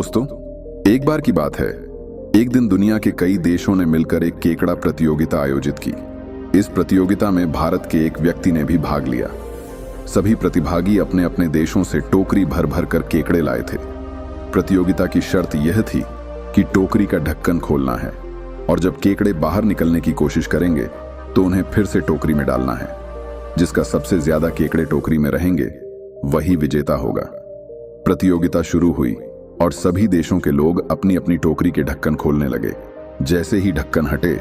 दोस्तों, एक बार की बात है, एक दिन दुनिया के कई देशों ने मिलकर एक केकड़ा प्रतियोगिता आयोजित की। इस प्रतियोगिता में भारत के एक व्यक्ति ने भी भाग लिया। सभी प्रतिभागी अपने अपने देशों से टोकरी भर भर कर केकड़े लाए थे। प्रतियोगिता की शर्त यह थी कि टोकरी का ढक्कन खोलना है और जब केकड़े बाहर निकलने की कोशिश करेंगे तो उन्हें फिर से टोकरी में डालना है। जिसका सबसे ज्यादा केकड़े टोकरी में रहेंगे वही विजेता होगा। प्रतियोगिता शुरू हुई और सभी देशों के लोग अपनी अपनी टोकरी के ढक्कन खोलने लगे। जैसे ही ढक्कन हटे,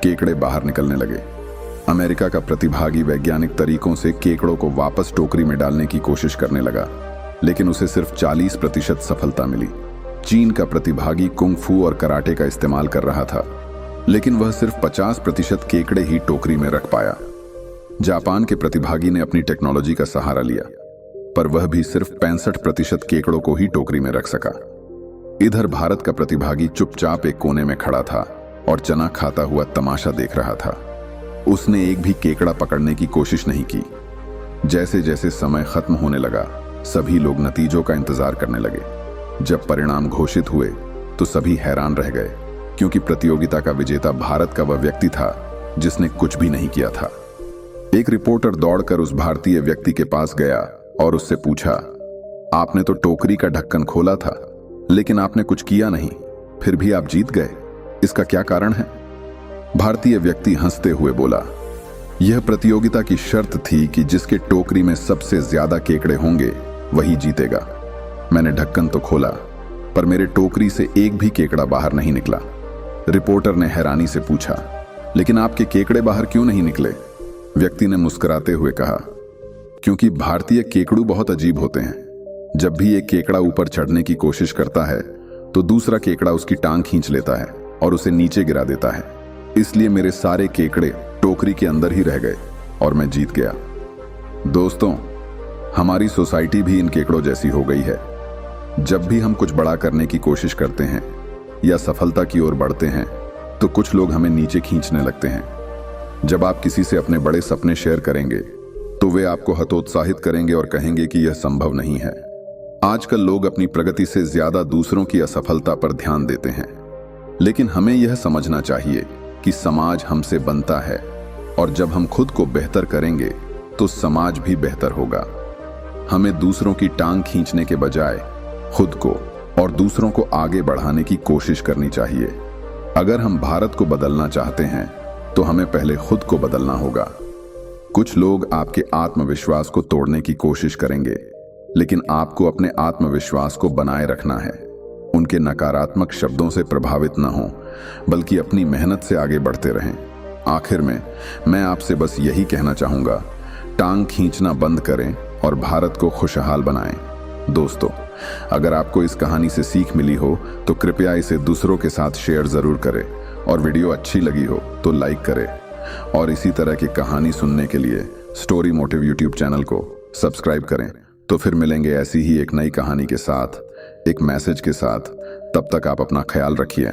केकड़े बाहर निकलने लगे। अमेरिका का प्रतिभागी वैज्ञानिक तरीकों से केकड़ों को वापस टोकरी में डालने की कोशिश करने लगा, लेकिन उसे सिर्फ 40% सफलता मिली। चीन का प्रतिभागी कुंग फू और कराटे का इस्तेमाल कर रहा था, लेकिन वह सिर्फ 50% केकड़े ही टोकरी में रख पाया। जापान के प्रतिभागी ने अपनी टेक्नोलॉजी का सहारा लिया, पर वह भी सिर्फ 65% केकड़ों को ही टोकरी में रख सका। इधर भारत का प्रतिभागी चुपचाप एक कोने में खड़ा था और चना खाता हुआ तमाशा देख रहा था। उसने एक भी केकड़ा पकड़ने की कोशिश नहीं की। जैसे जैसे समय खत्म होने लगा, सभी लोग नतीजों का इंतजार करने लगे। जब परिणाम घोषित हुए तो सभी हैरान रह गए, क्योंकि प्रतियोगिता का विजेता भारत का वह व्यक्ति था जिसने कुछ भी नहीं किया था। एक रिपोर्टर दौड़कर उस भारतीय व्यक्ति के पास गया और उससे पूछा, आपने तो टोकरी का ढक्कन खोला था, लेकिन आपने कुछ किया नहीं, फिर भी आप जीत गए। इसका क्या कारण है? भारतीय व्यक्ति हंसते हुए बोला, यह प्रतियोगिता की शर्त थी कि जिसके टोकरी में सबसे ज्यादा केकड़े होंगे वही जीतेगा। मैंने ढक्कन तो खोला, पर मेरे टोकरी से एक भी केकड़ा बाहर नहीं निकला। रिपोर्टर ने हैरानी से पूछा, लेकिन आपके केकड़े बाहर क्यों नहीं निकले? व्यक्ति ने मुस्कुराते हुए कहा, क्योंकि भारतीय केकड़ू बहुत अजीब होते हैं। जब भी एक केकड़ा ऊपर चढ़ने की कोशिश करता है तो दूसरा केकड़ा उसकी टांग खींच लेता है और उसे नीचे गिरा देता है। इसलिए मेरे सारे केकड़े टोकरी के अंदर ही रह गए और मैं जीत गया। दोस्तों, हमारी सोसाइटी भी इन केकड़ों जैसी हो गई है। जब भी हम कुछ बड़ा करने की कोशिश करते हैं या सफलता की ओर बढ़ते हैं तो कुछ लोग हमें नीचे खींचने लगते हैं। जब आप किसी से अपने बड़े सपने शेयर करेंगे तो वे आपको हतोत्साहित करेंगे और कहेंगे कि यह संभव नहीं है। आजकल लोग अपनी प्रगति से ज्यादा दूसरों की असफलता पर ध्यान देते हैं, लेकिन हमें यह समझना चाहिए कि समाज हमसे बनता है और जब हम खुद को बेहतर करेंगे तो समाज भी बेहतर होगा। हमें दूसरों की टांग खींचने के बजाय खुद को और दूसरों को आगे बढ़ाने की कोशिश करनी चाहिए। अगर हम भारत को बदलना चाहते हैं तो हमें पहले खुद को बदलना होगा। कुछ लोग आपके आत्मविश्वास को तोड़ने की कोशिश करेंगे, लेकिन आपको अपने आत्मविश्वास को बनाए रखना है। उनके नकारात्मक शब्दों से प्रभावित न हो, बल्कि अपनी मेहनत से आगे बढ़ते रहें। आखिर में मैं आपसे बस यही कहना चाहूंगा, टांग खींचना बंद करें और भारत को खुशहाल बनाएं। दोस्तों, अगर आपको इस कहानी से सीख मिली हो तो कृपया इसे दूसरों के साथ शेयर जरूर करें और वीडियो अच्छी लगी हो तो लाइक करें। और इसी तरह की कहानी सुनने के लिए स्टोरी मोटिव यूट्यूब चैनल को सब्सक्राइब करें। तो फिर मिलेंगे ऐसी ही एक नई कहानी के साथ, एक मैसेज के साथ। तब तक आप अपना ख्याल रखिए।